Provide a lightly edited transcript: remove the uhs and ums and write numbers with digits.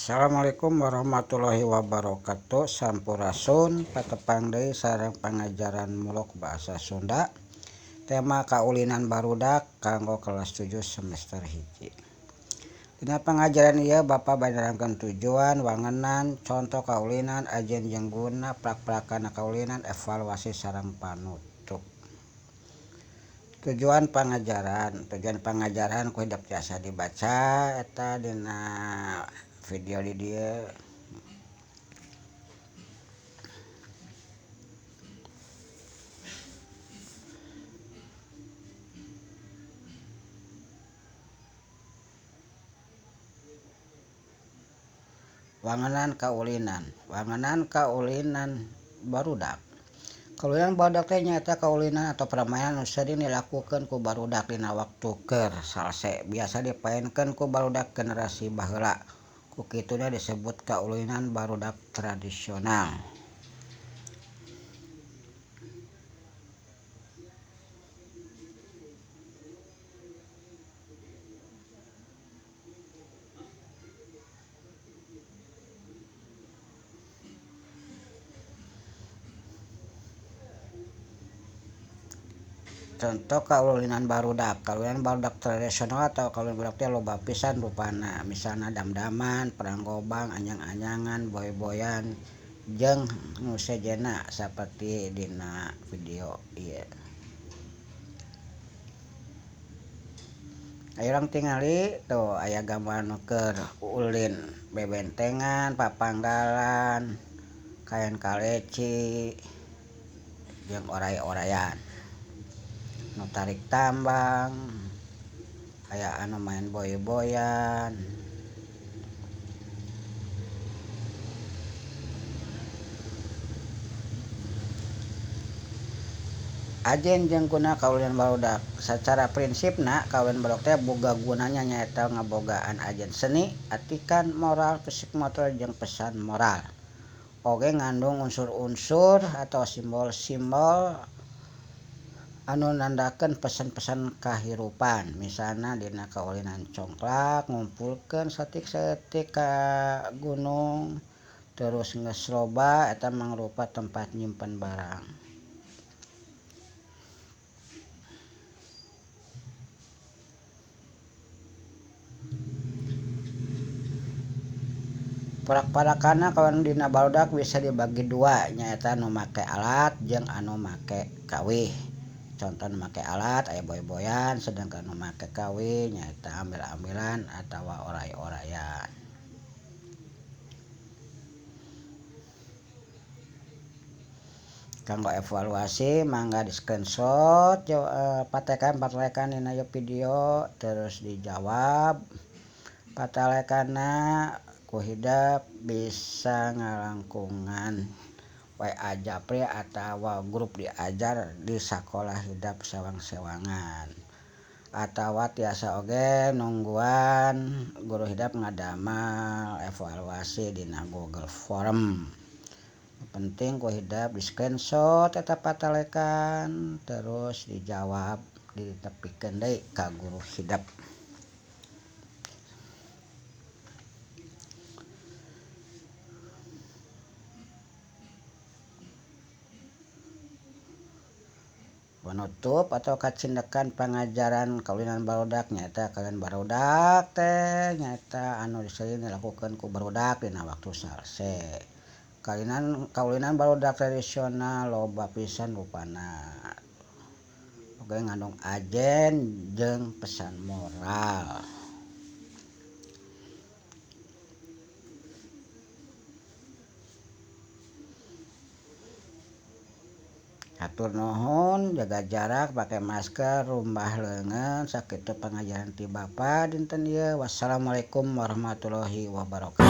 Assalamualaikum warahmatullahi wabarakatuh. Sampurasun patepang deui sareng pangajaran muluk bahasa Sunda. Tema kaulinan barudak kanggo kelas 7 semester 1. Dina pangajaran ieu Bapa banerangkeun tujuan, wangunan, contoh kaulinan, ajen jeung guna, prak-prakana kaulinan, evaluasi sareng panutup. Tujuan pangajaran ku hidup tiasa dibaca eta dina video di dieu. Wangunan kaulinan barudak. Kaulinan barudak teh nyaeta kaulinan atau permainan anu sering dilakukeun ku barudak dina waktu keur salse. Biasa dipaenkeun ku barudak generasi baheula. Ku kituna disebut kaulinan barudak tradisional. Contoh kaulinan barudak tradisional atau kaulinan barudak teh loba pisan rupana. Misalna damdaman, perang gobang, anyang-anyangan, boy-boyan, jeung nu sejenna saperti dina video ieu. Ayo urang tingali tuh aya gambar nu keur ulin bebentengan, papanggalan, kaen kaleci, jeung oray-orayan. Nu tarik tambang, aya anu main boy-boyan. Ajen jeung guna kaulinan barudak. Sacara prinsipna kaulinan barudak teh boga gunanya nyaeta ngabogaan ajen seni, atikan, moral, fisik motor jeung pesan moral. Oge ngandung unsur-unsur atau simbol-simbol anu nandakeun pesan-pesan kahirupan. Misalna dina kaulinan congklak ngumpulkeun satik-satik ka gunung, terus geus loba eta mangrupa tempat nyimpen barang. Parak-parakana kaulinan dina barudak bisa dibagi dua, nyaeta anu make alat jeung anu make kawih. Contoh nu make alat aya boy-boyan, sedangkan nu make kawih nyaeta ambil-ambilan atawa oray-orayan. Kanggo evaluasi mangga di screenshot patekan dina video terus dijawab patalekana ku hidap bisa ngalangkungan WA Japri atawa grup diajar di sakola hidap sewang-sewangan. Atawa tiasa oge nungguan guru hidap ngadamal evaluasi dina Google Form. Penting ku hidap di screenshot eta patalekan terus dijawab ditepikeun deui ka guru hidap. Penutup atau kacindekan pangajaran kaulinan barudak nyaeta kaulinan barudak teh nyaeta anu sering dilakukeun ku barudak dina waktu salse. Kaulinan barudak tradisional loba pisan rupana. Oge ngandung ajen jeung pesan moral. Hatur nuhun, jaga jarak, pakai masker, rumbah leungeun, sakitu pangajaran ti Bapa dinten ieu. Wassalamualaikum warahmatullahi wabarakatuh.